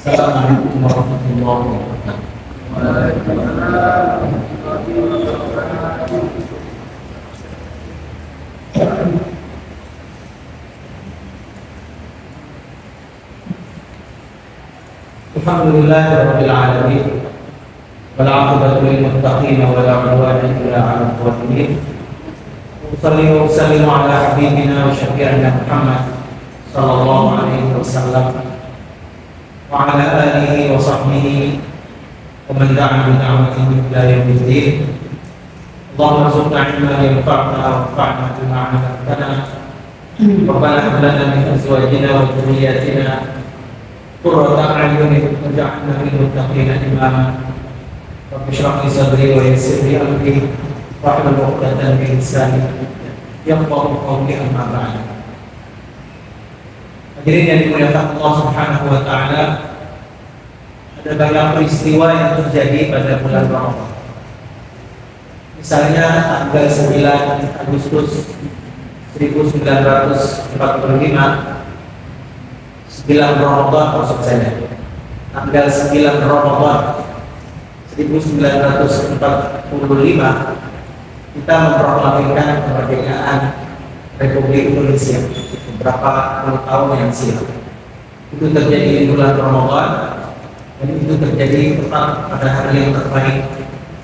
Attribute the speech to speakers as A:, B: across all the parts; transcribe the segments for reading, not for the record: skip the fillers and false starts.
A: Assalamualaikum warahmatullahi wabarakatuh. Alhamdulillahirabbil alamin. Wal 'aqibatu lil muttaqin wa la 'udwana illa 'alal zalimin. Shalli wa sallim ala habibina wa syafi'ina Muhammad sallallahu alaihi wasallam wa ala alihi wa sahbihi wa man da'a bi da'watihi ila yaumil din. Allahumma arzuqna 'ilman yanfa'una warfa'na bima 'allamtana. Rabbana hab lana min azwajina wa dhurriyyatina qurrata a'yunin waj'alna lil muttaqina imama. Rabbi shrah li sadri wa yassir li amri wahlul 'uqdatam min lisani yafqahu qawli, amma ba'd. Hadirin yang dimuliakan Allah Subhanahu wa taala, ada banyak peristiwa yang terjadi pada bulan Ramadan. Misalnya tanggal 9 Agustus 1945, 9 Ramadan maksud saya. Tanggal 9 Ramadan 1945 kita memproklamirkan kemerdekaan Republik Indonesia beberapa puluh tahun yang silam. Itu terjadi di bulan Ramadan, dan itu terjadi tepat pada hari yang terbaik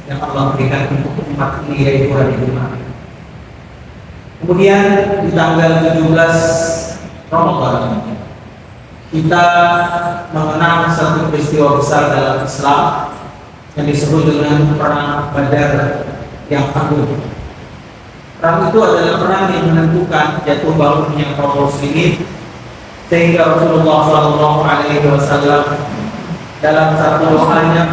A: yang Allah berikan untuk umat ini, yaitu hari Jumat. Kemudian di tanggal 17 Ramadan kita mengenang satu peristiwa besar dalam Islam yang disebut dengan Perang Badar yang agung. Perang itu adalah perang yang menentukan jatuh bangunnya kaum muslimin, sehingga Rasulullah SAW dalam satu doanya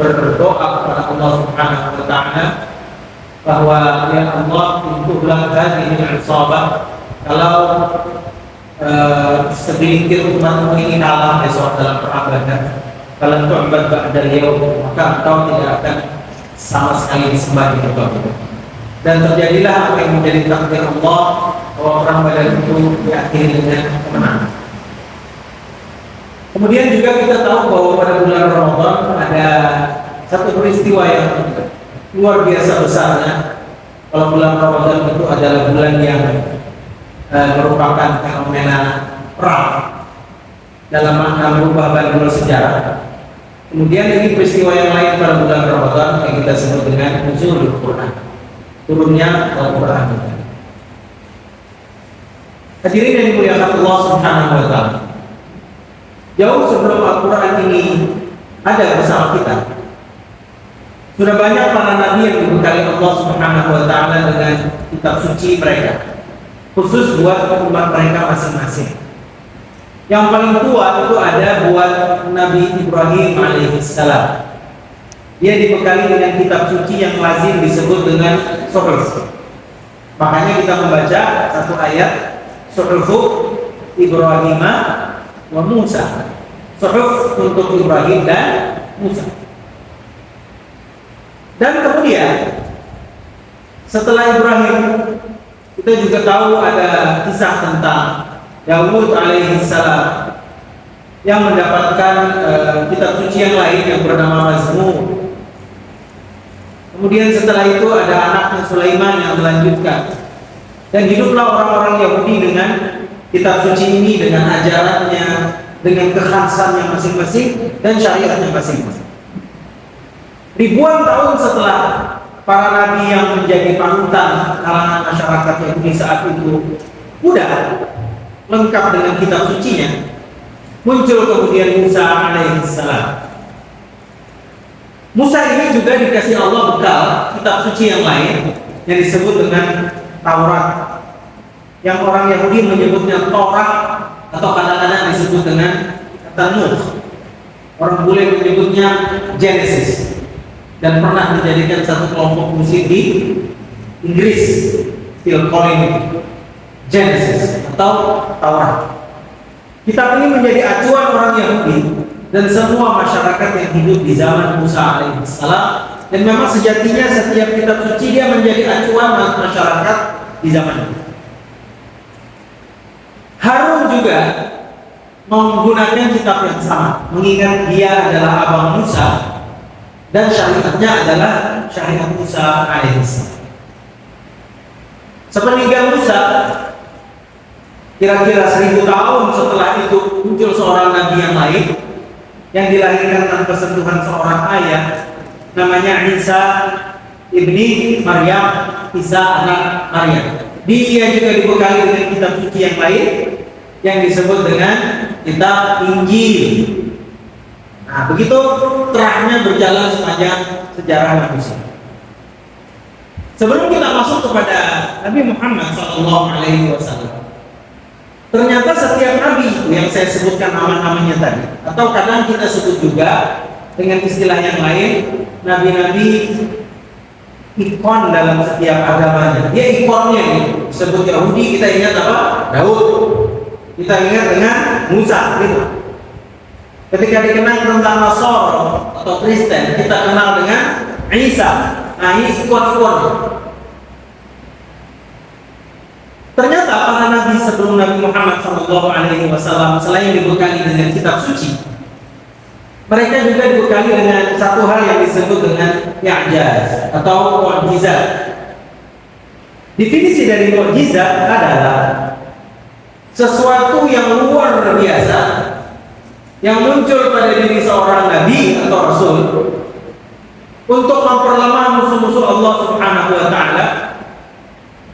A: berdoa kepada Allah Subhanahu wa taala bahwa ya Allah, untuklah hadhihi al-isabah, kalau segelintir umatmu ini kalah besok dalam perang Badar, kalau tu'bad ba'dal yaum, maka engkau tidak akan sama sekali disembah di tempat itu. Dan terjadilah apa yang menjadi takdir Allah, bahwa perang Badar itu diakhiri dengan kemenangan. Kemudian juga kita tahu bahwa pada bulan Ramadan ada satu peristiwa yang luar biasa besarnya. Kalau bulan Ramadan itu adalah bulan yang merupakan fenomena perang dalam makna merubah balik sejarah. Kemudian ini peristiwa yang lain pada bulan Ramadan yang kita sebut dengan nuzulul Quran, turunnya Al-Quran. Hadirin yang dimuliakan Allah Subhanahu wa taala, jauh sebelum Al-Quran ini ada bersama kita, sudah banyak para nabi yang dibekali Allah Subhanahu wa taala dengan kitab suci mereka, khusus buat umat mereka masing-masing. Yang paling tua itu ada buat Nabi Ibrahim alaihissalam. Dia dibekali dengan kitab suci yang lazim disebut dengan Suhuf. Makanya kita membaca satu ayat, Suhuf Ibrahim wa Musa. Suhuf untuk Ibrahim dan Musa. Dan kemudian setelah Ibrahim, kita juga tahu ada kisah tentang Daud alaihissalam yang mendapatkan kitab suci yang lain yang bernama Mazmur. Kemudian setelah itu ada anaknya Sulaiman yang melanjutkan, dan hiduplah orang-orang Yahudi dengan kitab suci ini, dengan ajarannya, dengan kekhasannya masing-masing dan syariatnya masing-masing. Ribuan tahun setelah para nabi yang menjadi panutan kalangan masyarakat Yahudi saat itu udah lengkap dengan kitab sucinya, muncul kemudian Musa alaihissalam. Musa ini juga dikasih Allah bekal kitab suci yang lain yang disebut dengan Taurat, yang orang Yahudi menyebutnya Torah, atau kadang-kadang disebut dengan Tanakh. Orang bule menyebutnya Genesis, dan pernah menjadikan satu kelompok musik di Inggris still calling it Genesis atau Taurat. Kitab ini menjadi acuan orang Yahudi dan semua masyarakat yang hidup di zaman Musa alaihissalam, dan memang sejatinya setiap kitab suci dia menjadi acuan masyarakat di zaman itu. Harun juga menggunakan kitab yang sama, mengingat dia adalah abang Musa dan syariatnya adalah syariat Musa alaihissalam. Sepeninggal Musa, kira-kira 1000 tahun setelah itu muncul seorang nabi yang lain yang dilahirkan tanpa sentuhan seorang ayah, namanya Isa ibni Maryam, Isa anak Maryam. Dia juga dibekali dengan kitab suci yang lain yang disebut dengan kitab Injil. Nah, begitu terahnya berjalan sepanjang sejarah manusia. Sebelum kita masuk kepada Nabi Muhammad SAW, ternyata setiap nabi itu yang saya sebutkan nama-namanya tadi, atau kadang kita sebut juga dengan istilah yang lain, nabi-nabi ikon dalam setiap agamanya. Dia ikonnya ini. Sebut Yahudi kita ingat apa? Daud. Kita ingat dengan Musa, gitu. Ketika dikenal tentang Nasr atau Kristen, kita kenal dengan Isa. Nah, ini ikon-ikon. Ternyata para nabi sebelum Nabi Muhammad SAW selain dibekali dengan kitab suci, mereka juga dibekali dengan satu hal yang disebut dengan i'jaz atau mukjizat. Definisi dari mukjizat adalah sesuatu yang luar biasa yang muncul pada diri seorang nabi atau rasul untuk memperlemah musuh-musuh Allah Subhanahu wa taala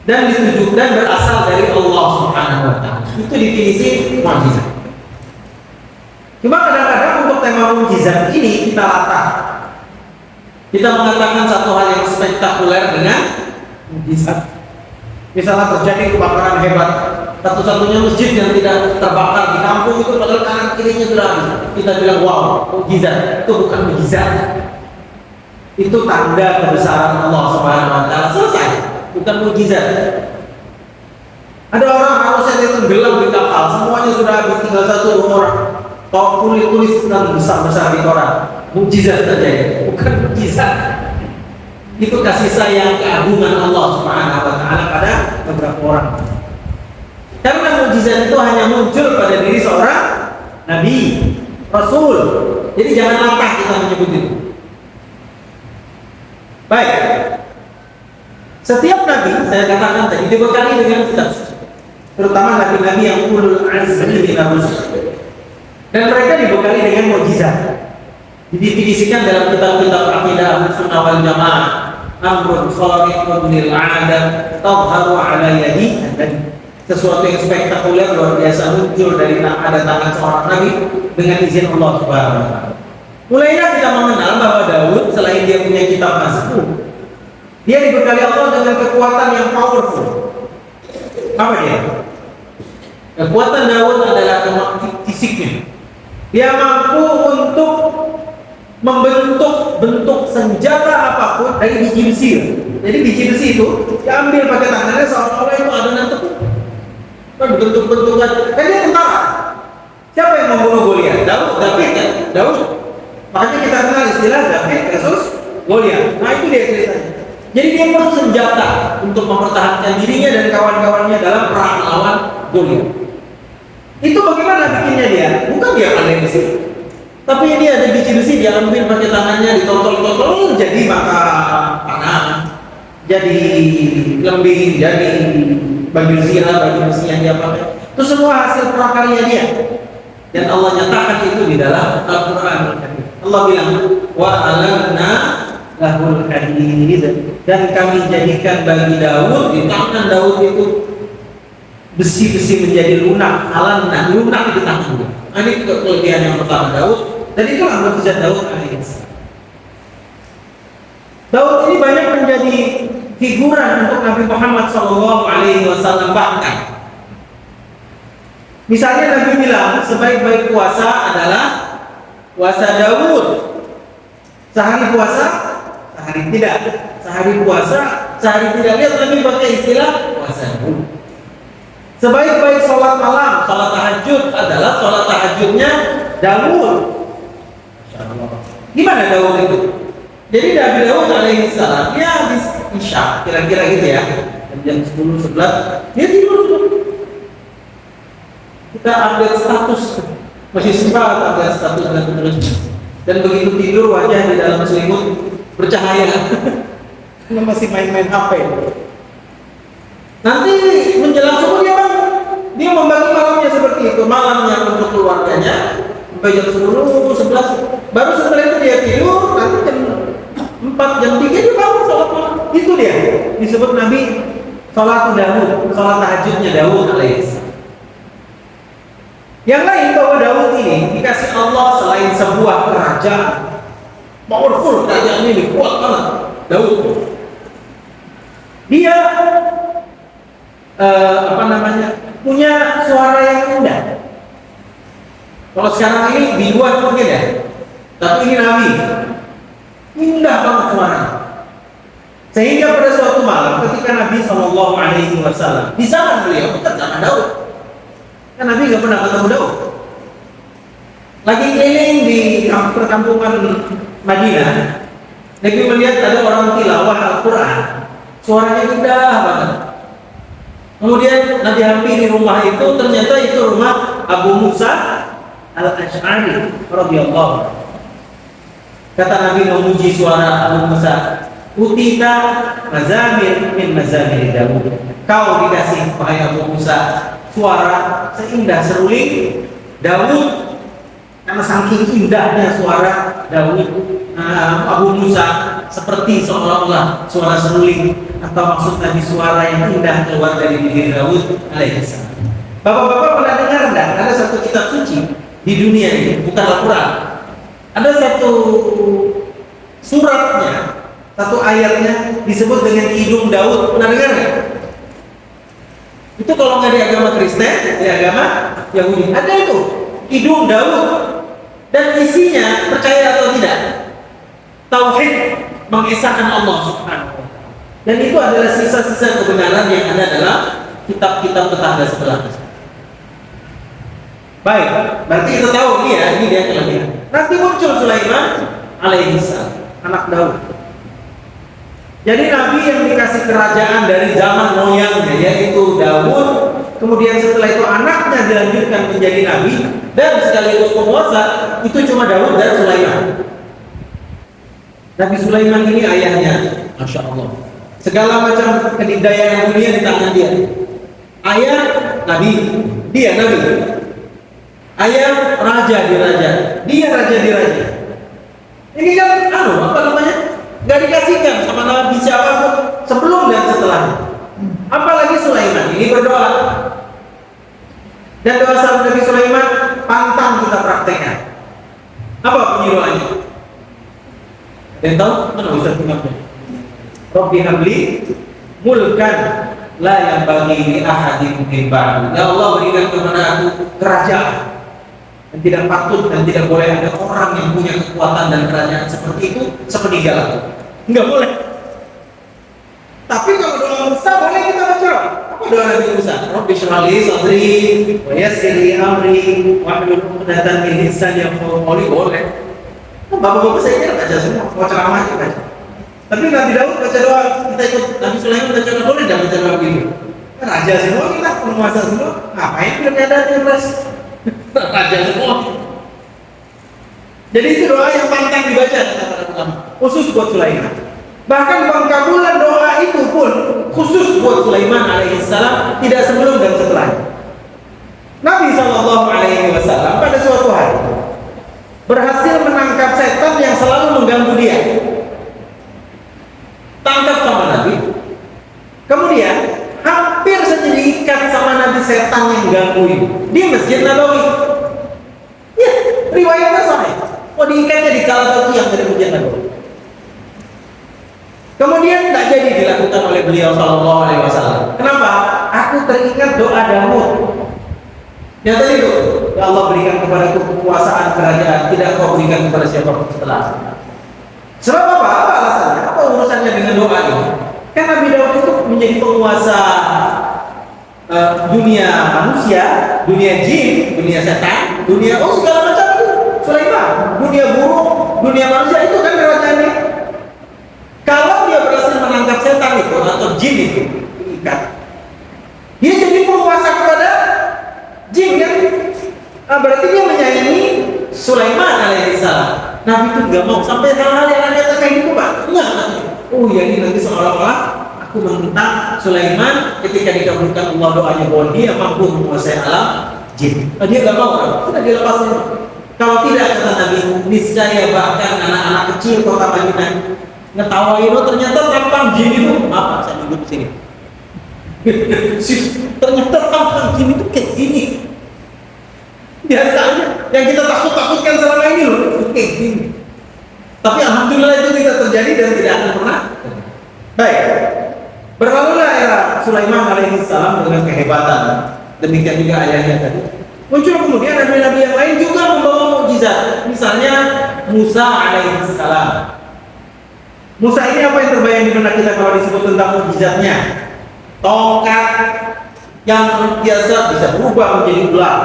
A: dan ditujukan berasal dari Allah Subhanahu wa taala. Itu definisi mukjizat. Cuma kadang-kadang untuk tema mukjizat ini kita latah. Kita mengatakan satu hal yang spektakuler dengan mukjizat. Misalnya terjadi kebakaran hebat, satu-satunya masjid yang tidak terbakar di kampung itu padahal kanan kirinya sudah habis. Kita bilang wow, mukjizat. Itu bukan mukjizat. Itu tanda kebesaran Allah Subhanahu wa taala. Selesai. Bukan mukjizat. Ada orang harusnya dia tenggelam di kapal, semuanya sudah habis, tinggal satu orang. Kau tulis dan besar-besar di koran, mukjizat terjadi. Bukan mukjizat. Itu kasih sayang, keagungan Allah Subhanahu wa taala pada beberapa orang. Karena mukjizat itu hanya muncul pada diri seorang nabi, rasul. Jadi jangan latah kita menyebut itu. Baik. Setiap nabi, saya katakan tadi, dibekali dengan kitab suci. Terutama nabi-nabi yang ulul azmi minar rusul. Dan mereka dibekali dengan mukjizat. Didefinisikan dalam kitab-kitab akidah Ahlussunnah wal Jamaah, amrun khariqun lil 'adat tadhharu 'ala yadi, dan sesuatu yang spektakuler luar biasa muncul dari ada tangan seorang nabi dengan izin Allah Subhanahu wa taala. Mulailah kita mengenal bahwa Daud selain dia punya kitab mazmur, dia dibekali Allah dengan kekuatan yang powerful. Apa dia? Kekuatan Daud adalah fisiknya. Dia mampu untuk membentuk bentuk senjata apapun dari biji besi. Jadi biji besi itu diambil pakai tangannya seolah-olah itu adonan tepung. Kan bentuk-bentukan. Kan dia tentara. Siapa yang membunuh Goliat? David kan? Daud. Makanya kita kenal istilah David versus Goliat. Nah itu dia ceritanya. Jadi dia perlu senjata untuk mempertahankan dirinya dan kawan-kawannya dalam perang melawan Goliat. Itu bagaimana bikinnya dia? Bukan dia pandai besi, tapi dia ada biji besi, dia ambil pakai tangannya, ditotol-totol, jadi maka panah, jadi lembing, jadi baju zirah, baju besi yang dia pakai. Itu semua hasil prakarya dia. Dan Allah nyatakan itu di dalam Al-Quran. Allah bilang, wa alamna lahul hadid, dan kami jadikan bagi Daud, di tangan Daud itu besi-besi menjadi lunak, alanna, lunak di tangannya. Ini kelebihan yang pertama Daud, dan itulah mukjizat Daud alaihissalam. Daud ini banyak menjadi figuran untuk Nabi Muhammad SAW bahkan. Misalnya Nabi bilang sebaik-baik puasa adalah puasa Daud. Sehari puasa, sehari tidak. Sehari puasa, sehari tidak. Lihat Nabi pakai istilah puasa Daud. Sebaik-baik sholat malam, sholat tahajud adalah sholat tahajudnya Daud. Gimana Daud itu? Jadi Nabi Daud alaihissalam dia habis isya, kira-kira gitu ya, jam 10-11 dia tidur. Kita update status masih sempat ada status dan terus. Dan begitu tidur wajah di dalam selimut bercahaya. Karena masih main-main HP. Nanti menjelang subuh dia membagi malamnya seperti itu, malamnya untuk keluarganya sampai jam 10, 11. Baru setelah itu dia tidur, nanti jam 4, jam 3 dia bangun sholat malam. Itu dia disebut Nabi sholat Daud, sholat tahajudnya Daud alaihissalam. Yang lain bahwa Daud ini dikasih Allah selain sebuah kerajaan powerful, kerajaan ini kuat banget. Daud dia punya suara yang indah. Kalau sekarang ini di luar mungkin ya, tapi ini Nabi indah banget suaranya. Sehingga pada suatu malam ketika Nabi Shallallahu Alaihi Wasallam di zaman beliau bukan zaman Daud, kan Nabi nggak pernah ketemu Daud. Lagi keliling di perkampungan Madinah, Nabi melihat ada orang tilawah Al-Quran, suaranya indah banget. Kemudian Nabi hampiri rumah itu, ternyata itu rumah Abu Musa Al-Ash'ari radhiyallahu. Kata Nabi memuji suara Abu Musa, "Utika mazamir min mazamir Daud." Kau dikasih wahai Abu Musa suara seindah seruling Daud. Karena saking indahnya suara Daud, Abu Musa seperti seolah-olah suara seruling, atau maksud tadi suara yang indah keluar dari diri Daud alaihissalam. Bapak-bapak pernah dengar enggak? Ada satu kitab suci di dunia ini, bukan Al-Quran. Ada satu suratnya, satu ayatnya disebut dengan Kidung Daud. Pernah dengar nggak? Itu kalau nggak di agama Kristen, di agama Yahudi ada itu Kidung Daud. Dan isinya, percaya atau tidak, tauhid, mengesahkan Allah Subhanahu wa Ta'ala. Dan itu adalah sisa-sisa kebenaran yang ada dalam kitab-kitab tetangga sebelah. Baik, berarti kita tahu ini dia kelebihan. Nanti muncul Sulaiman alaihissalam, anak Daud. Jadi Nabi yang dikasih kerajaan dari zaman moyangnya, yaitu Daud. Kemudian setelah itu anaknya dilanjutkan menjadi Nabi dan sekaligus penguasa, itu cuma Daud dan Sulaiman. Nabi Sulaiman ini ayahnya, Masya Allah, segala macam kedikdayaan dunia di tangan dia. Ayah Nabi, dia Nabi. Ayah raja di raja, dia raja di raja. Ini kan gak dikasihkan sama Nabi siapapun sebelum dan setelahnya. Apalagi Sulaiman ini berdoa. Dan doa sahabat Nabi Sulaiman pantang kita praktekkan. Apa bunyi doanya? Dan tahu? Mana Ustaz Imamnya? Rabbi habli mulkan la yang bagi li ahadin min ba'di. Ya Allah, berikan kepada aku kerajaan dan tidak patut dan tidak boleh ada orang yang punya kekuatan dan kerajaan seperti itu sepeninggal aku. Enggak boleh. Tapi kalau doa Musa boleh kita baca. Apa doa Nabi Musa? Rabbi shrah li sadri wa yassir li amri wahlul 'uqdatam min lisani yafqahu qawli. Boleh. Bapak-bapak saya kira baca semua, mau ceramah aja baca. Tapi Nabi Daud baca doa, kita ikut Nabi Sulaiman baca doa, boleh enggak baca doa begitu? Kan raja semua kita, penguasa semua. Ngapain pilkada pilpres? Raja semua. Jadi itu doa yang pantang dibaca kata para ulama, khusus buat Sulaiman. Bahkan pengkabulan doa itu pun khusus buat Sulaiman alaihissalam, tidak sebelum dan setelah. Nabi Shallallahu Alaihi Wasallam pada suatu hari berhasil menangkap setan yang selalu mengganggu dia. Tangkap sama Nabi. Kemudian hampir saja diikat sama Nabi setan yang ganggu ini di Masjid Nabawi. Ya, riwayatnya sahih. Oh, diikatnya di salah satu yang dari Masjid Nabawi. Kemudian tidak jadi dilakukan oleh beliau Shallallahu Alaihi Wasallam. Kenapa? Aku teringat doa Daud. Yang tadi itu, ya Allah berikan kepadaku kekuasaan kerajaan, tidak kau berikan kepada siapapun setelah. Sebab apa? Apa alasannya? Apa urusannya dengan doa ini? Kan Nabi Daud itu menjadi penguasa dunia manusia, dunia jin, dunia setan, dunia segala macam itu. Sulaiman, dunia burung, dunia manusia itu kan kerajaannya. Kalau dia berhasil menangkap setan itu atau jin itu, diikat, dia jadi penguasa kepada jin kan? Berarti dia menyayangi Nabi itu nggak mau sampai hal-hal yang ada kayak gitu Pak. Enggak. Oh ya ini nanti seolah-olah aku menentang Sulaiman ketika dikabulkan Allah doanya bahwa dia mampu menguasai alam jin. Dia nggak mau kan? Sudah dilepas. Kalau tidak kata Nabi, niscaya bahkan anak-anak kecil kota Madinah ngetawain, oh ternyata tampang jin itu apa? Saya duduk di sini. Ternyata tampang jin itu kayak gini. Biasanya yang kita takutkan selama ini loh, kayak gini. Tapi alhamdulillah itu tidak terjadi dan tidak akan pernah. Baik. Berlalulah era Sulaiman alaihissalam dengan kehebatan. Demikian juga ayahnya tadi. Muncul kemudian nabi-nabi yang lain juga membawa mukjizat. Misalnya Musa alaihissalam. Musa ini apa yang terbayang di benak kita kalau disebut tentang mukjizatnya? Tongkat yang biasa bisa berubah menjadi ular.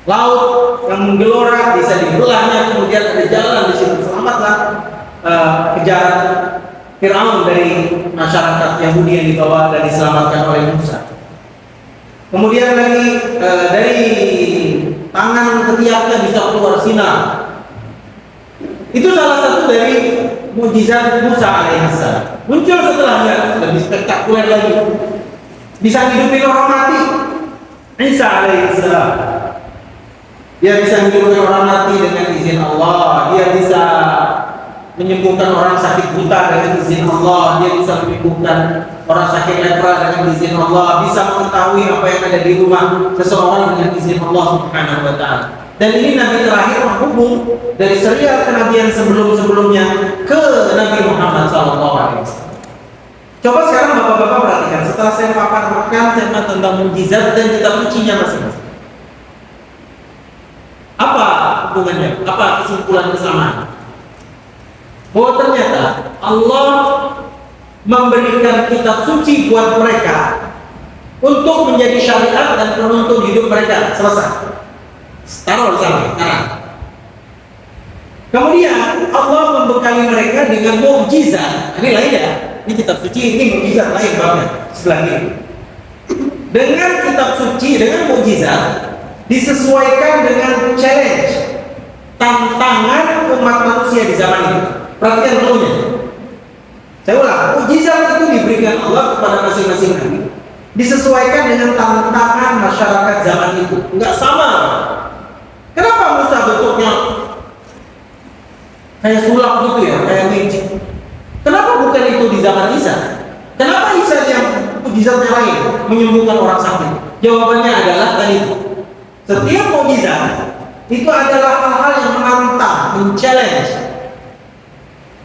A: Laut yang menggelora bisa dibelahnya, kemudian ada jalan di situ. Selamatlah kejaran Firaun dari masyarakat Yahudi yang dibawa dan diselamatkan oleh Musa. Kemudian lagi dari tangan ketiaknya bisa keluar sinar. Itu salah satu dari mukjizat Musa alaihissalam. Muncul setelahnya lebih spektakuler lagi. Bisa hidupin orang mati. Isa alaihissalam. Dia bisa menyembuhkan orang mati dengan izin Allah. Dia bisa menyembuhkan orang sakit buta dengan izin Allah. Dia bisa menyembuhkan orang sakit lepra dengan izin Allah. Bisa mengetahui apa yang ada di rumah seseorang dengan izin Allah Subhanahu wa ta'ala. Dan ini Nabi terakhir menghubung dari serial kenabian sebelum-sebelumnya ke Nabi Muhammad SAW. Coba sekarang bapak-bapak perhatikan. Setelah saya paparkan tema tentang mukjizat dan kitab sucinya masing-masing. Apa hubungannya? Apa kesimpulan kesamaan? Bahwa ternyata Allah memberikan kitab suci buat mereka untuk menjadi syariat dan penuntun hidup mereka. Selesai. Taruh di sana. Kemudian Allah membekali mereka dengan mukjizat. Ini lain ya. Ini kitab suci, ini mukjizat lain banget. Sebelah ini. Dengan kitab suci, dengan mukjizat disesuaikan dengan challenge, tantangan umat manusia di zaman itu. Perhatikan dulunya. Saya ulang, mukjizat itu diberikan Allah kepada masing-masing nabi, disesuaikan dengan tantangan masyarakat zaman itu. Enggak sama. Kenapa Musa bentuknya kayak sulap gitu ya, kayak magic? Kenapa bukan itu di zaman Isa? Kenapa Isa yang mukjizatnya lain, menyembuhkan orang sakit? Jawabannya adalah tadi. Setiap mukjizat itu adalah hal-hal yang menantang, men-challenge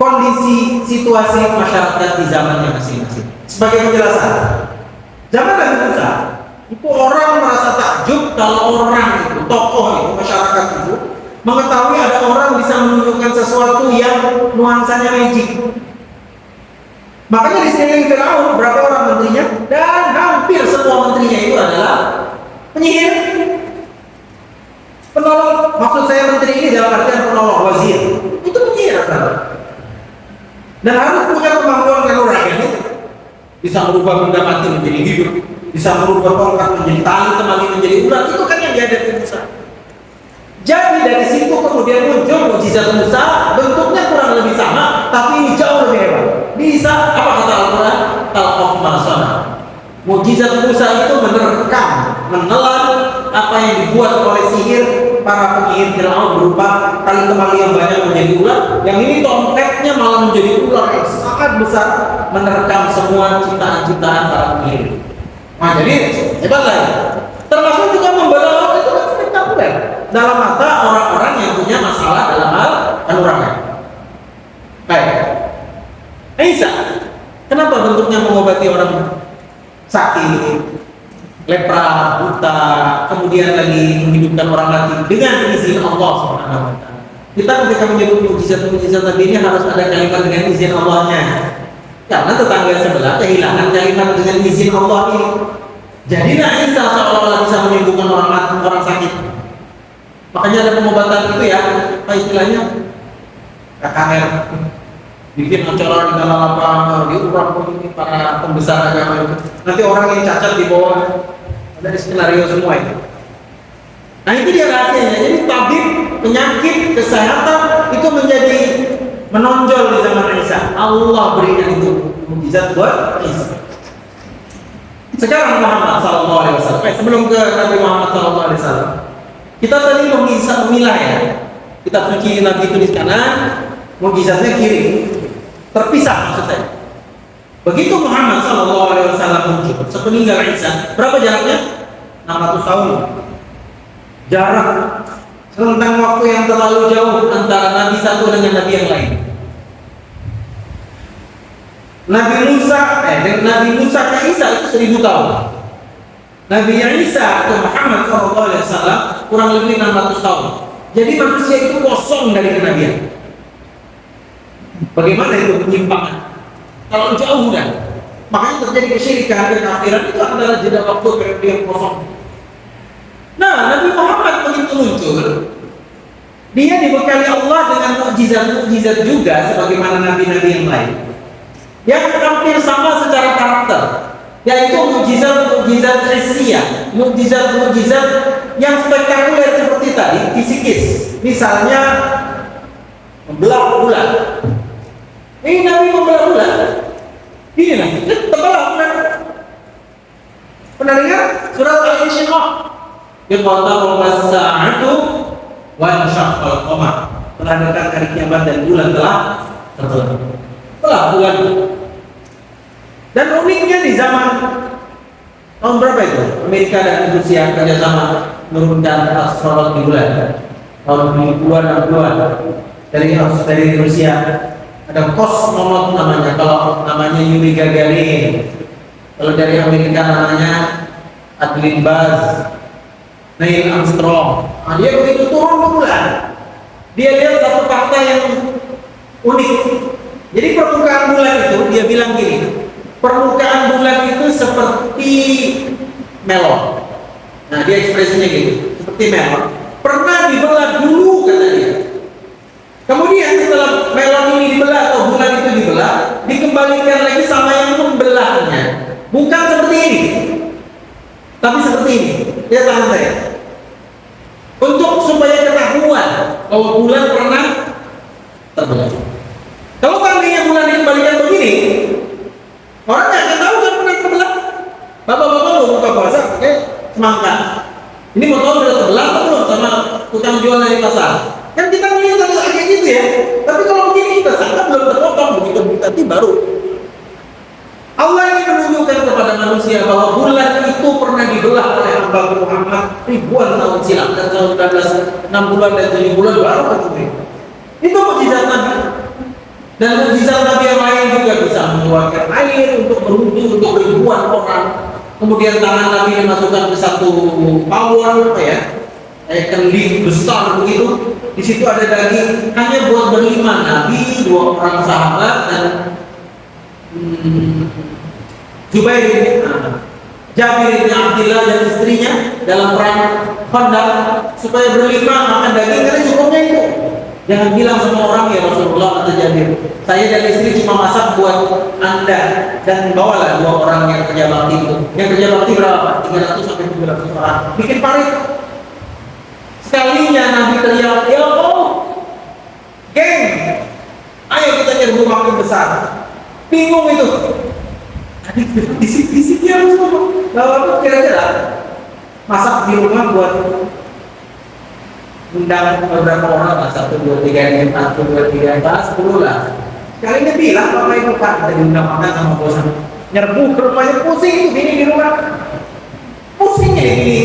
A: kondisi situasi masyarakat di zamannya masing-masing. Sebagai penjelasan, zaman Nabi Musa itu orang merasa takjub kalau orang itu, tokoh itu, masyarakat itu mengetahui ada orang bisa menunjukkan sesuatu yang nuansanya magic. Makanya di sekeliling Firaun berapa orang menterinya, dan hampir semua menterinya itu adalah penyihir. Penolong, maksud saya menteri ini dalam artian penolong wazir. Itu penyihir kan? Dan harus punya kemampuan kanuragan itu. Bisa merubah benda mati menjadi hidup, bisa merubah tongkat menjadi tali, temali menjadi ular. Itu kan yang dihadapi Musa. Jadi dari situ kemudian muncul mukjizat Musa, bentuknya kurang lebih sama, tapi ini jauh lebih hebat. Bisa, apa kata Al-Quran? Talqaf marsana. Mukjizat Musa itu menerkam, menelan apa yang dibuat oleh sihir para penyihir Firaun berupa tali temali yang banyak menjadi ular. Yang ini tongkatnya malah menjadi ular yang sangat besar, menerkam semua ciptaan-ciptaan para penyihir. Nah jadi hebatlah ya. Termasuk juga membawa laut itu kan spektakuler dalam mata orang-orang yang punya masalah dalam hal kanuragan. Baik. Isa, kenapa bentuknya mengobati orang sakit, lepra, buta, kemudian lagi menghidupkan orang mati dengan izin Allah Subhanahu wa ta'ala. Kita ketika menyebut mukjizat-mukjizat Nabi ini harus ada kalimat dengan izin Allahnya. Karena tetangga sebelah kehilangan kalimat dengan izin Allah ini. Jadi Isa seolah-olah bisa menyembuhkan orang mati, orang sakit. Makanya ada pengobatan itu ya, apa istilahnya? KKR. Bikin acara di dalam lapangan, diurang ini para pembesar agama itu. Nanti orang yang cacat di bawah, ada di skenario semua itu. Nah itu dia rahasianya. Jadi tabib penyakit, kesehatan itu menjadi menonjol di zaman Isa. Allah berikan itu mukjizat buat Isa. Sekarang Muhammad SAW, sebelum ke Nabi Muhammad SAW, kita tadi memilah ya. Kitab suci Nabi itu di kanan, mukjizatnya kiri, terpisah maksud saya. Begitu Muhammad SAW muncul, sepeninggal Isa, berapa jaraknya? 600 tahun. Jarak rentang waktu yang terlalu jauh antara Nabi satu dengan Nabi yang lain. Nabi Musa ke Isa itu 1000 tahun. Nabi Isa ke Muhammad SAW kurang lebih 600 tahun. Jadi manusia itu kosong dari kenabian. Bagaimana itu penyimpangan? Kalau jauh kan, makanya terjadi kesyirikan, kekafiran itu adalah jeda waktu periode yang kosong. Nah, Nabi Muhammad begitu muncul, dia dibekali Allah dengan mukjizat-mukjizat juga sebagaimana nabi-nabi yang lain, yang hampir sama secara karakter, yaitu mukjizat-mukjizat hissiyah, mukjizat-mukjizat yang spektakuler seperti tadi, fisikis. Misalnya membelah bulan. Ini Nabi membelah bulan. Ini Nabi terbelah bulan. Pernah dengar surat Al-Insyiqaq? Iqtaraba as-sa'atu wa insyaqqal qamar. Telah dekat hari kiamat dan bulan telah terbelah. Telah bulan. Dan uniknya di zaman tahun berapa itu? Amerika dan Rusia kerjasama menurunkan astronot di bulan. Tahun 2062 dari Rusia ada kosmonot namanya. Kalau namanya Yuri Gagarin. Kalau dari Amerika namanya Aldrin Buzz, Neil Armstrong. Nah, dia begitu turun ke bulan, dia lihat satu fakta yang unik. Jadi permukaan bulan itu, dia bilang gini, permukaan bulan itu seperti melon. Nah, dia ekspresinya gitu, seperti melon. Pernah dibelah dulu, kata dia. Kemudian setelah melon ini dibelah atau bulan itu dibelah, dikembalikan lagi sama yang membelahnya. Bukan seperti ini, tapi seperti ini. Lihat tangan saya. Untuk supaya ketahuan bahwa bulan pernah terbelah. Kalau seandainya bulan dikembalikan begini, orang nggak akan tahu kan pernah terbelah. Bapak-bapak mau buka puasa pakai semangka. Ini mau tahu sudah terbelah atau belum sama tukang jual dari pasar? Kan kita melihat kayak gitu ya. Tapi kalau begini kita sangka belum terpotong, begitu berarti baru. Allah ingin menunjukkan kepada manusia bahwa bulan itu pernah dibelah oleh hamba Muhammad ribuan tahun silam, dan tahun 6 bulan dan 7 bulan baru ketemu. Itu mukjizat Nabi. Dan mukjizat Nabi yang lain juga bisa mengeluarkan air untuk berwudu untuk ribuan orang. Kemudian tangan Nabi dimasukkan ke satu pawon, kayak kendi besar begitu. Di situ ada daging hanya buat berlima, Nabi, 2 orang sahabat dan Jabir bin Abdillah dan istrinya dalam perang Khandaq supaya berlima makan daging karena cukupnya itu. Jangan bilang sama orang, ya Rasulullah atau Jabir, saya dan istri cuma masak buat Anda dan bawalah 2 orang yang kerja bakti itu. Yang kerja bakti berapa? 300 sampai 700 orang. Bikin parit. Sekalinya Nabi teriak, ya Allah, geng, ayo kita nyerbu makin besar. Bingung itu. Tadi bisik-bisiknya harus ngomong. Lalu kira-kira masak di rumah buat undang beberapa orang lah, 1, 2, 3, 4, 2, 3, 4, 10 lah. Sekali dia bilang, Bapak Ibu Pak, kita diundang makan sama bosan. Nyerbu ke rumahnya, pusing itu gini di rumah. Pusingnya gini.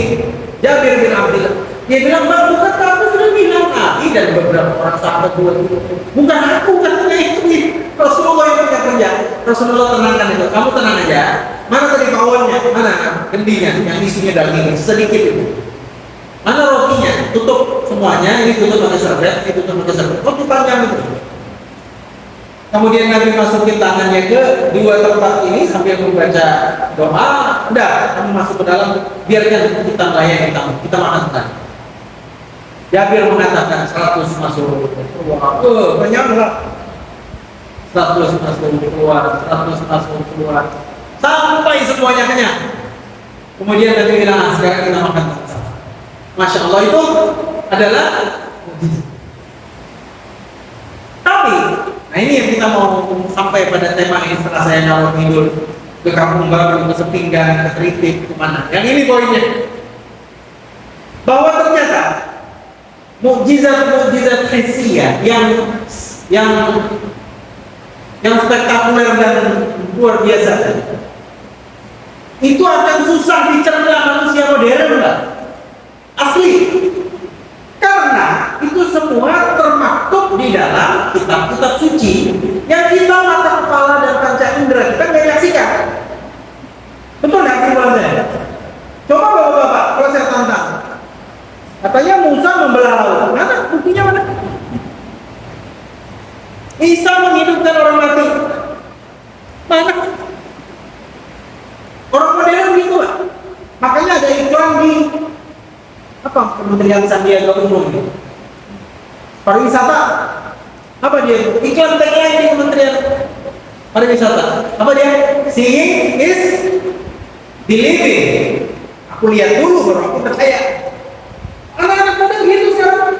A: Jabir bin Abdillah. Dia bilang, Bang, bukan aku sudah bilang Nabi dan beberapa orang sahabat buat itu. Bukan aku, katanya itu. Rasulullah yang punya kerja. Rasulullah tenangkan itu. Kamu tenang aja. Mana tadi pawonnya? Mana kendinya? Yang isinya daging sedikit itu. Mana rotinya? Tutup semuanya. Ini tutup pakai serbet, ini tutup pakai serbet. Roti panjang itu. Kemudian Nabi masukin tangannya ke 2 tempat ini sambil membaca doa. Udah, kamu masuk ke dalam. Biarkan kita melayani kamu. Kita makan. Jabir mengatakan 100 masuk keluar. Banyak lah. 100 masuk keluar, 100 masuk keluar, sampai semuanya kenyang. Kemudian Nabi bilang, sekarang kita makan. Masya Allah, itu adalah Tapi, nah ini yang kita mau sampai pada tema ini setelah saya ngalor ngidul ke Kampung Baru, ke Sepinggan, ke Kritik, kemana. Yang ini poinnya. Bahwa ternyata mukjizat hissiyah yang spektakuler dan luar biasa itu akan susah dicerna manusia modern, Pak. Asli. Karena itu semua termaktub di dalam kitab-kitab suci yang kita mata kepala dan panca indera kita nggak nyaksikan. Betul nggak kesimpulan saya? Coba bapak-bapak, kalau saya tantang, katanya Musa membelah laut. Mana? Buktinya mana? Isa menghidupkan orang mati. Mana? Orang modern gitu, Pak. Makanya ada iklan di Kementerian Sandiaga Uno gitu. Pariwisata. Apa dia? Iklan tagline di Kementerian Pariwisata. Apa dia? Seeing is believing. Aku lihat dulu baru aku percaya. Anak-anak muda gitu sekarang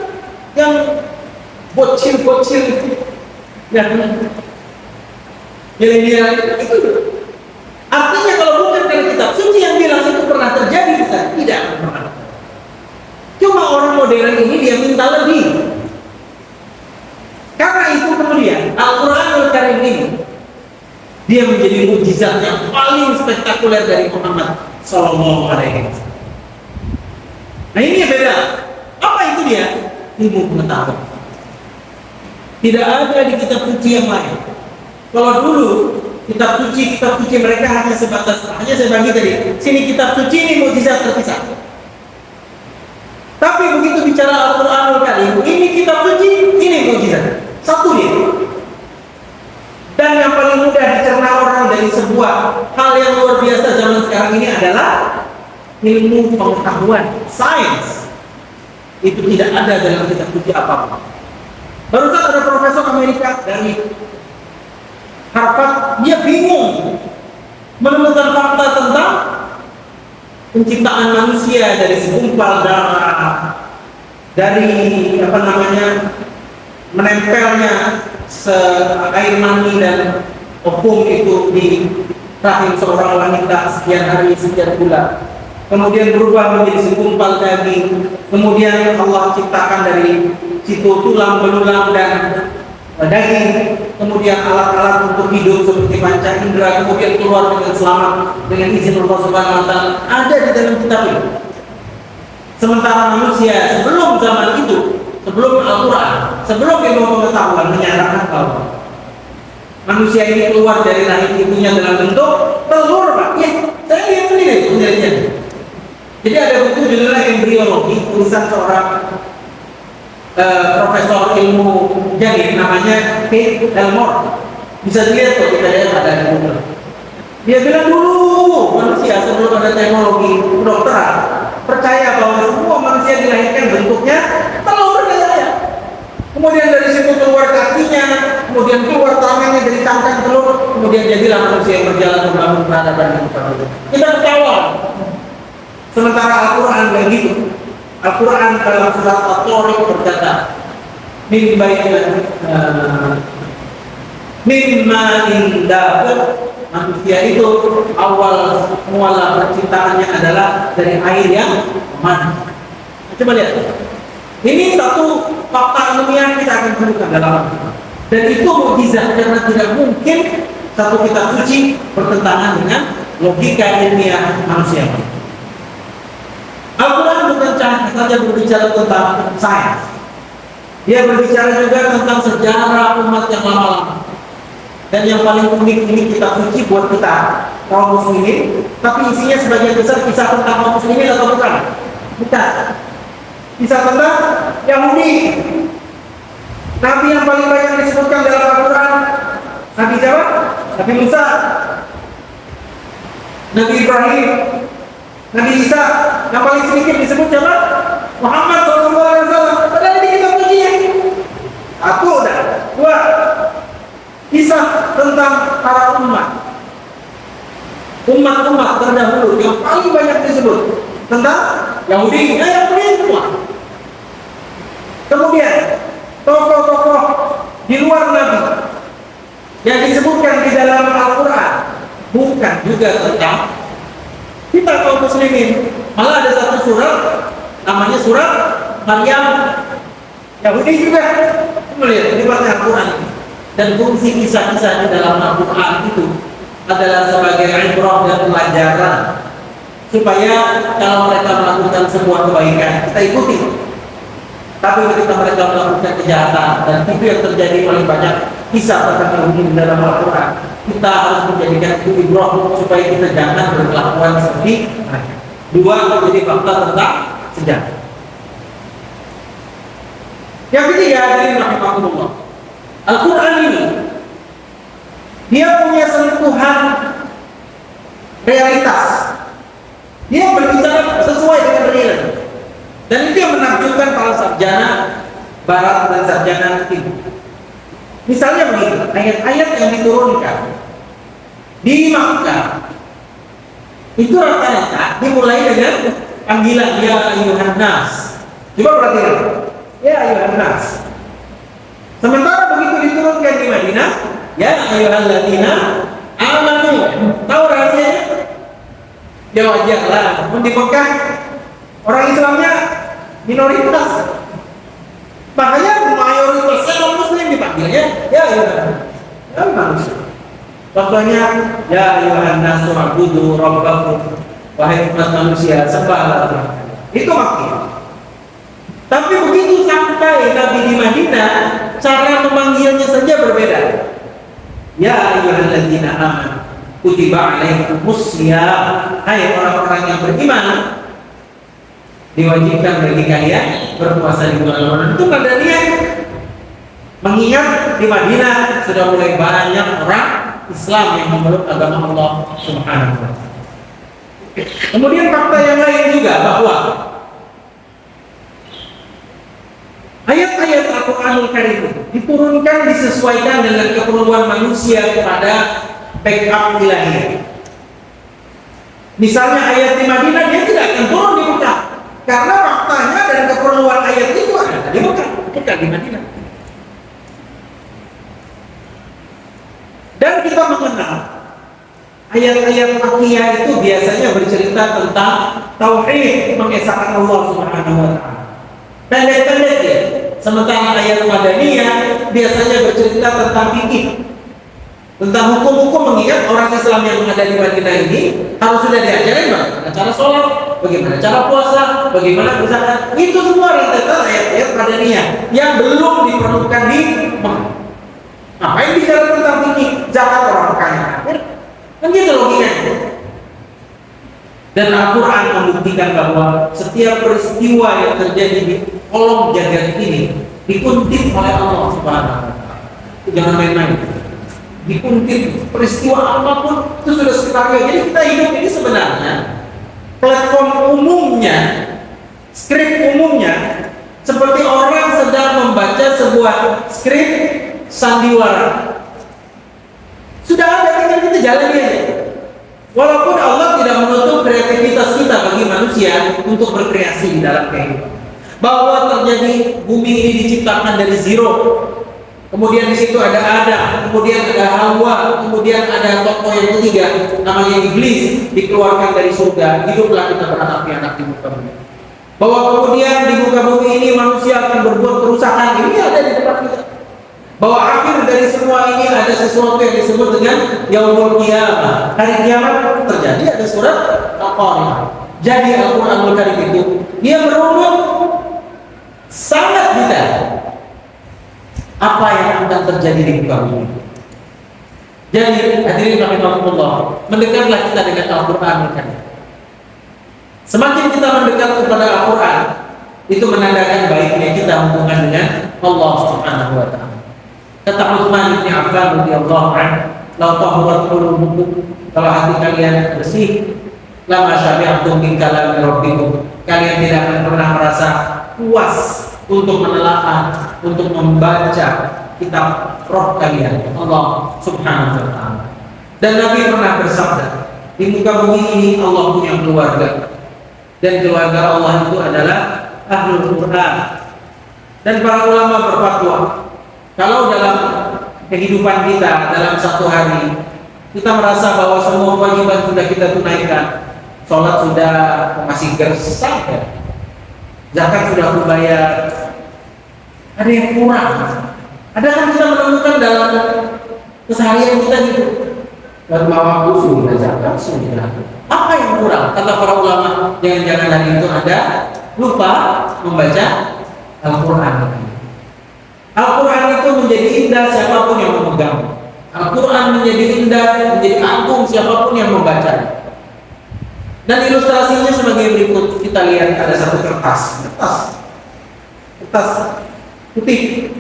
A: yang bocil-bocil yang milenial itu. Artinya kalau bukan dari kitab suci yang bilang itu pernah terjadi, bukan? Tidak pernah. Cuma orang modern ini dia minta lebih. Karena itu kemudian Al-Quranul Karim ini dia menjadi mukjizat yang paling spektakuler dari Muhammad Sallallahu Alaihi Wasallam. Nah ini yang beda. Apa itu dia? Ilmu pengetahuan. Tidak ada di kitab suci yang lain. Kalau dulu kitab suci mereka hanya sebatas, hanya saya bagi tadi. Sini kitab suci ini mukjizat terpisah. Tapi begitu bicara Al-Quranul Karim, ini kitab suci, ini mukjizat. Satu dia. Dan yang paling mudah dicerna orang dari sebuah hal yang luar biasa zaman sekarang ini adalah ilmu pengetahuan, sains. Itu tidak ada dalam kitab suci apapun. Barusan ada profesor Amerika dari Harvard, dia bingung menemukan fakta tentang penciptaan manusia dari segumpal darah, dari menempelnya air mani dan ovum itu di rahim seorang wanita sekian hari sekian bulan, kemudian berubah menjadi segumpal daging, kemudian Allah ciptakan dari situ tulang belulang dan daging, kemudian alat-alat untuk hidup seperti panca indera, kemudian keluar dengan selamat dengan izin Allah Subhanahu wa Ta'ala, ada di dalam kitab ini. Sementara manusia sebelum zaman itu, sebelum Al-Quran, sebelum ilmu pengetahuan menyatakan bahwa manusia ini keluar dari rahim ibunya dalam bentuk telur, Pak. Ya, saya lihat sendiri penelitian. Jadi ada buku judulnya Embriologi, tulisan seorang profesor ilmu janin namanya Kate Elmore. Bisa dilihat tuh, kita lihat ada di Google. Dia bilang dulu manusia sebelum ada teknologi kedokteran percaya bahwa semua manusia dilahirkan bentuknya telur katanya. Kemudian dari situ keluar kakinya, kemudian keluar tangannya dari cangkang telur, kemudian jadilah manusia yang berjalan membangun peradaban di muka bumi. Kita ketawa. Sementara Al-Quran nggak gitu. Al-Quran dalam surat At-Tariq berkata, mimma indabir, manusia itu awal muala penciptaannya adalah dari air yang mani. Coba lihat. Ini satu fakta ilmiah kita akan temukan dalam Al-Quran. Dan itu mukjizat karena tidak mungkin satu kitab suci bertentangan dengan logika ilmiah manusia. Al-Quran bukan saja berbicara tentang sains. Dia berbicara juga tentang sejarah umat yang lama-lama. Dan yang paling unik ini kitab suci buat kita kaum muslimin, tapi isinya sebagian besar kisah tentang kaum muslimin atau bukan? Bukan. Kisah tentang Yahudi. Nabi yang paling banyak disebutkan dalam Al-Quran, Nabi siapa? Nabi Musa, Nabi Ibrahim, Nabi Isa. Yang paling sedikit disebut siapa? Muhammad SAW. Padahal di kitab suci ya. Satu udah. Dua, kisah tentang para umat-umat terdahulu yang paling banyak disebut tentang Yahudi, Yahudi semua. Kemudian tokoh-tokoh di luar Nabi yang disebutkan di dalam Al-Quran bukan juga tentang kita kaum muslimin. Malah ada satu surat namanya surat Maryam. Yahudi juga melihat di Al-Quran, dan fungsi kisah-kisah di dalam Al-Quran itu adalah sebagai ibrah dan pelajaran supaya kalau mereka melakukan sebuah kebaikan kita ikuti. Tapi ketika mereka melakukan kejahatan, dan itu yang terjadi paling banyak kisah tentang Yahudi di dalam Al-Quran, kita harus menjadikan itu ibrah supaya kita jangan berkelakuan seperti mereka. Dua, menjadi fakta tentang sejarah. Yang ketiga, hadirin rahimakumullah, Al-Quran ini dia punya sentuhan realitas. Dia berbicara sesuai dengan realita. Dan itu yang menakjubkan para sarjana barat dan sarjana timur. Misalnya begini, ayat-ayat yang diturunkan di Makkah itu rata-rata dimulai dengan panggilan ya ayyuhan nas. Coba perhatikan, ya ayyuhan nas. Sementara begitu diturunkan di Madinah, ya ayyuhalladzina amanu. Tahu rahasianya? Ya wajarlah, di Mekah orang Islamnya minoritas, makanya mayoritasnya non muslim dipanggilnya ya manusia. Contohnya ya ayyuhan nasu u'budu rabbakum, wahai umat manusia sembahlah. Itu maksudnya. Tapi begitu sampai Nabi di Madinah, cara memanggilnya saja berbeda. Ya ayyuhalladzina amanu kutiba alaikumussyam, hai orang-orang yang beriman, diwajibkan bagi kalian berpuasa di bulan Ramadan. Itu Madaniyah. Mengingat di Madinah sudah mulai banyak orang Islam yang memeluk agama Allah Subhanahu wa taala. Kemudian fakta yang lain juga bahwa ayat-ayat Al-Qur'anul Karim diturunkan disesuaikan dengan keperluan manusia kepada backup ilahi. Misalnya ayat di Madinah dia tidak akan turun di Mekah, karena faktanya dan keperluan ayat itu ada di Mekah, bukan di Madinah. Dan kita mengenal ayat-ayat Makkiyah itu biasanya bercerita tentang tauhid, mengesahkan Allah Subhanahu wa taala. Pendek-pendek ya. Sementara ayat Madaniyah biasanya bercerita tentang fikih, tentang hukum-hukum, mengingat orang Islam yang ada di Madinah ini harus sudah diajarin bagaimana cara sholat, bagaimana cara puasa, bagaimana berzakat. Itu semua rentetan ayat-ayat Madaniyah yang belum diperlukan di Mekah. Ngapain bicara tentang fikih, zakat orang kaya kafir? Kan gitu logikanya. Dan Al-Quran membuktikan bahwa setiap peristiwa yang terjadi di kolom jagat ini dikuntit oleh Allah Subhanahu wa taala. Jangan main-main. Dikuntit peristiwa apapun itu sudah skenario. Jadi kita hidup ini sebenarnya platform umumnya, skrip umumnya seperti orang sedang membaca sebuah skrip sandiwara. Sudah ada, tinggal kita jalani aja. Walaupun Allah tidak menutup kreativitas kita bagi manusia untuk berkreasi di dalam kehidupan. Bahwa terjadi bumi ini diciptakan dari zero. Kemudian di situ ada Adam, kemudian ada Hawa, kemudian ada tokoh yang ketiga namanya Iblis, dikeluarkan dari surga. Hiduplah kita beranak pianak di muka bumi. Bahwa kemudian di muka bumi ini manusia akan berbuat kerusakan. Ini ada di depan kita. Bahwa akhir dari semua ini ada sesuatu yang disebut dengan Yaumul Qiyamah. Hari kiamat terjadi, ada surat Al-Qari'ah. Jadi Al-Qur'anul Karim itu dia merunut sangat detail apa yang akan terjadi di muka bumi. Jadi hadirin rahimakumullah, mendekatlah kita dengan Al-Qur'anul Karim. Semakin kita mendekat kepada Al-Qur'an, itu menandakan baiknya kita hubungan dengan Allah Subhanahu wa taala. Kata Utsman bin Affan radhiyallahu anhu, "Lau tahurat qulubukum," kalau hati kalian bersih, lama syabi'tum min kalami rabbikum, kalian tidak akan pernah merasa puas untuk menelaah, untuk membaca kitab roh kalian, Allah Subhanahu wa taala. Dan Nabi pernah bersabda, di muka bumi ini Allah punya keluarga, dan keluarga Allah itu adalah Ahlul Quran. Dan para ulama berfatwa, kalau dalam kehidupan kita dalam satu hari kita merasa bahwa semua kewajiban sudah kita tunaikan, sholat sudah masih gersang ya, zakat sudah aku bayar, ada yang kurang. Ada kan kita menemukan dalam keseharian kita gitu, dan waktu sudah zakat sudah. Apa yang kurang? Kata para ulama, jangan-jangan hari itu ada lupa membaca Al-Quran. Al-Quran itu menjadi indah siapapun yang memegang. Al-Quran menjadi indah, menjadi agung siapapun yang membaca. Dan ilustrasinya sebagai berikut. Kita lihat ada satu kertas putih.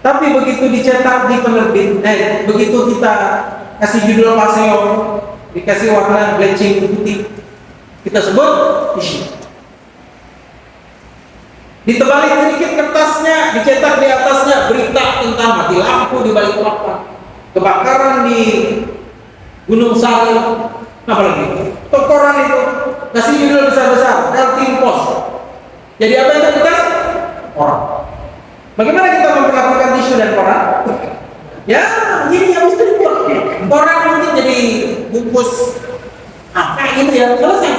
A: Tapi begitu dicetak di penerbit, begitu kita kasih judul paseo, dikasih warna bleaching putih, kita sebut tisu. Ditebalik sedikit kertasnya, dicetak di atasnya berita tentang mati lampu di balik papan, kebakaran di Gunung Sari, apa lagi? Koran itu kasih judul besar-besar, Melting Pot. Jadi apa itu kertas? Orang. Bagaimana kita memperlakukan tisu dan koran? Ya, begini yang mesti dibuat. Koran mungkin jadi bungkus apa gitu ya, selesai.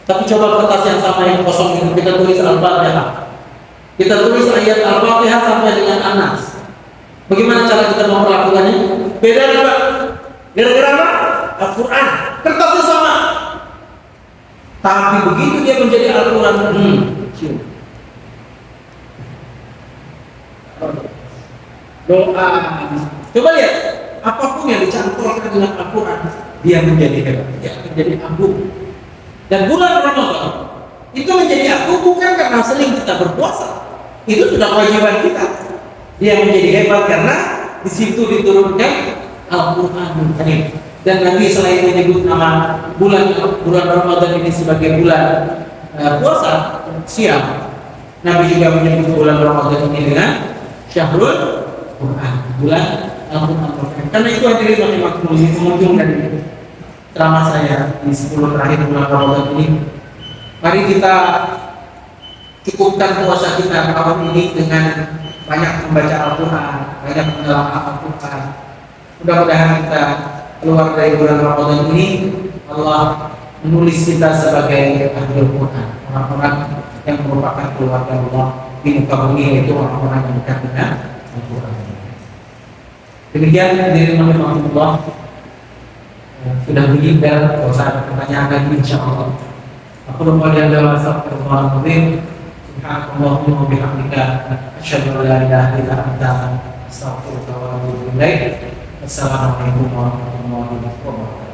A: Tapi coba kertas yang sama yang kosong itu kita tulis Al-Fatihah. Kita tulis ayat Al-Fatihah sampai dengan An-Nas. Bagaimana cara kita memperlakukannya? Beda juga. Gara-gara apa? Al-Quran. Kertasnya sama. Tapi begitu dia menjadi Al-Quran, doa. Coba lihat, apapun yang dicantumkan dengan Al-Quran, dia menjadi hebat, dia menjadi agung. Dan bulan Ramadan itu menjadi agung bukan karena sering kita berpuasa, itu sudah kewajiban kita. Dia menjadi hebat karena di situ diturunkan Al-Quran Karim. Dan Nabi selain menyebut nama bulan Ramadan ini sebagai bulan puasa siam, Nabi juga menyebut bulan Ramadan ini dengan Syahrul Quran, bulan Al-Quran. Karena itu hadirin rahimakumullah, ini pengunjung dari ceramah saya di 10 terakhir bulan Ramadan ini. Mari kita cukupkan puasa kita tahun ini dengan banyak membaca Al-Quran, banyak menelaah Al-Quran. Mudah-mudahan kita keluar dari bulan Ramadan ini, Allah menulis kita sebagai ahli Al-Quran, orang-orang yang merupakan keluarga Allah di muka bumi, yaitu orang-orang yang dekat dengan Al-Quran. Demikian hadirin rahimakumullah. Sudah begini dan kalau ada pertanyaan lagi insyaallah. Aku lupa dia adalah astagfirullahaladzim. Subhanallahumma wa bihamdika asyhadu an la ilaha illa anta astaghfiruka wa atubu ilaik. Assalamualaikum warahmatullahi wabarakatuh.